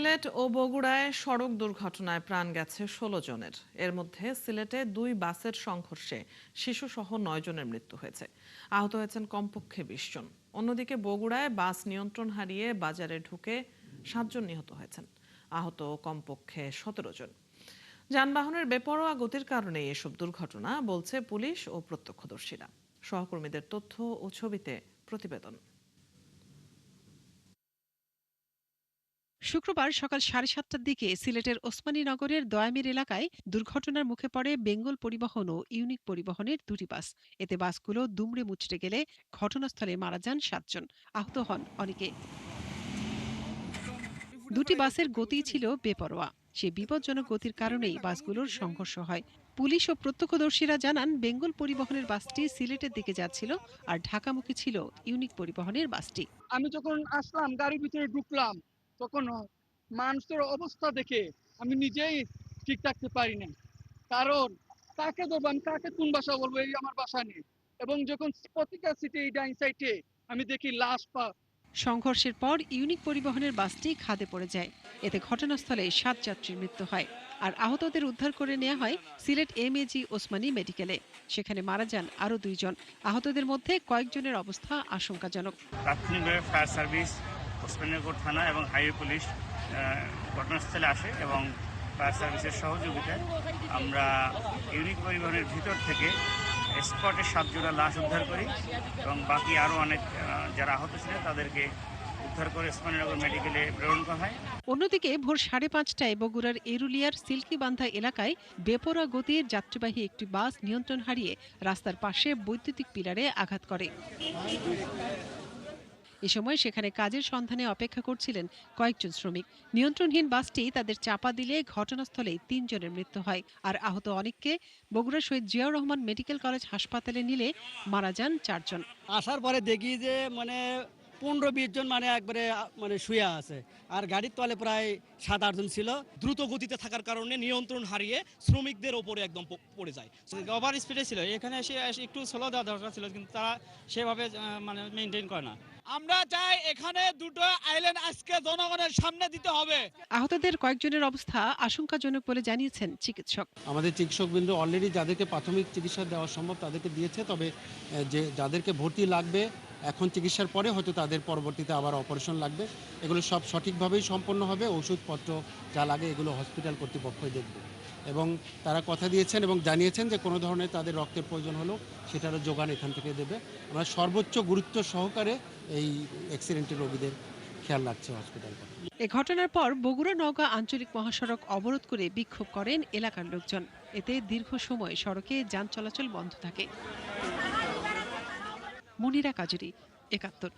সিলেট ও বগুড়ায় সড়ক দুর্ঘটনায় প্রাণ গেছে ১৬ জনের। এর মধ্যে সিলেটে ২ বাসের সংঘর্ষে শিশুসহ ৯ জনের মৃত্যু হয়েছে। আহত হয়েছেন কমপক্ষে ২০ জন। অন্যদিকে বগুড়ায় বাস নিয়ন্ত্রণ হারিয়ে বাজারে ঢুকে ৭ জন নিহত হয়েছেন। আহত কমপক্ষে ১৭ জন। যানবাহনের বেপরোয়া গতির কারণে এসব দুর্ঘটনা, বলছে পুলিশ ও প্রত্যক্ষদর্শীরা। সহকর্মীদের তথ্য ও ছবিতে প্রতিবেদন। শুক্রবার সকাল ৭:৩০টার দিকে সিলেটের ওসমানী নগরের দয়ামির এলাকায় দুর্ঘটনার মুখে পড়ে বেঙ্গল পরিবহন ও ইউনিক পরিবহনের দুটি বাস। এতে বাসগুলো দুমড়ে মুচড়ে গেলে ঘটনাস্থলে মারা যান ৭ জন, আহত হন অনেকে। দুটি বাসের গতি ছিল বেপরোয়া। সে বিপজ্জনক গতির কারণেই বাসগুলোর সংঘর্ষ হয়। পুলিশ ও প্রত্যক্ষদর্শীরা জানান, বেঙ্গল পরিবহনের বাসটি সিলেটের দিকে যাচ্ছিল আর ঢাকামুখী ছিল ইউনিক পরিবহনের বাসটি। আমি যখন আসলাম গাড়ির ভিতরে ঢুকলাম তখন মানুষের অবস্থা দেখে আমি নিজেই ঠিক থাকতে পারি না। কারণ কাকে ধরবো, আমি কাকে কোন বাসা বলবো, এই আমার বাসা নেই। এবং যখন প্রতিটা সিটে এই ডাইন সাইডে আমি দেখি লাশ পা। সংঘর্ষের পর ইউনিক পরিবহনের বাসটি খাদে পড়ে যায়। এতে ঘটনাস্থলে ৭ যাত্রীর মৃত্যু হয়। আর আহতদের উদ্ধার করে নেওয়া হয় সিলেট এমএজি ওসমানী মেডিকেলে। সেখানে মারা যান আরও ২ জন। আহতদের মধ্যে কয়েকজনের অবস্থা আশঙ্কাজনক। প্রাথমিকভাবে ফায়ার সার্ভিস, ওসমানীনগর থানা এবং হাইওয়ে পুলিশ ঘটনাস্থলে আসে এবং ফায়ার সার্ভিসের সহযোগিতায় আমরা ইউনিক পরিবহনের ভিতর থেকে স্পটে ৭ জোড়া লাশ উদ্ধার করি এবং বাকি আরও অনেক যারা আহত ছিলেন তাদেরকে উদ্ধার করে ওসমানীনগর মেডিকেলে প্রেরণ করা হয়। অন্যদিকে ভোর ৫:৩০টায় বগুড়ার এরুলিয়ার সিল্কিবান্ধা এলাকায় বেপরোয়া গতির যাত্রীবাহী একটি বাস নিয়ন্ত্রণ হারিয়ে রাস্তার পাশে বৈদ্যুতিক পিলারে আঘাত করে। এ সময় সেখানে কাজের সন্ধানে অপেক্ষা করছিলেন কয়েকজন শ্রমিক। নিয়ন্ত্রণহীন বাসটি তাদের চাপা দিলে ঘটনাস্থলেই ৩ জনের মৃত্যু হয়। আর আহত অনেককে বগুড়া শহীদ জিয়াউর রহমান মেডিকেল কলেজ হাসপাতালে নিলে মারা যান ৪ জন। আসার পরে দেখি যে ১৫-২০ জন একবারে শুয়ে আছে, আর গাড়ির তলে প্রায় ৭-৮ জন ছিল। দ্রুত গতিতে থাকার কারণে নিয়ন্ত্রণ হারিয়ে শ্রমিকদের ওপরে একদম পড়ে যায়। ওভার স্পিডে ছিল, এখানে এসে একটু স্লো দেওয়া দরকার ছিল, কিন্তু তারা সেভাবে মেনটেন করে না। আমরা চাই এখানে দুটো আইল্যান্ড আজকে জনগণের সামনে দিতে হবে। আহতদের কয়েকজনের অবস্থা আশঙ্কাজনক বলে জানিয়েছেন চিকিৎসক। আমাদের চিকিৎসকবৃন্দ অলরেডি যাদেরকে প্রাথমিক চিকিৎসা দেওয়া সম্ভব তাদেরকে দিয়েছে, তবে যাদেরকে ভর্তি লাগবে এখন চিকিৎসার পরে হয়তো তাদের পরবর্তীতে আবার অপারেশন লাগবে। এগুলো সব সঠিকভাবেই সম্পন্ন হবে। ওষুধপত্র যা লাগে এগুলো হসপিটাল কর্তৃপক্ষই দেখবে এবং তারা কথা দিয়েছেন এবং জানিয়েছেন যে কোনো ধরনের তাদের রক্তের প্রয়োজন হলেও সেটারও যোগান এখান থেকে দেবে। আমরা সর্বোচ্চ গুরুত্ব সহকারে এই অ্যাক্সিডেন্টের রোগীদের খেয়াল রাখছে হসপিটাল। এ ঘটনার পর বগুড়া নওগাঁ আঞ্চলিক মহাসড়ক অবরোধ করে বিক্ষোভ করেন এলাকার লোকজন। এতে দীর্ঘ সময় সড়কে যান চলাচল বন্ধ থাকে। মুনিরা কাজুরি, ৭১।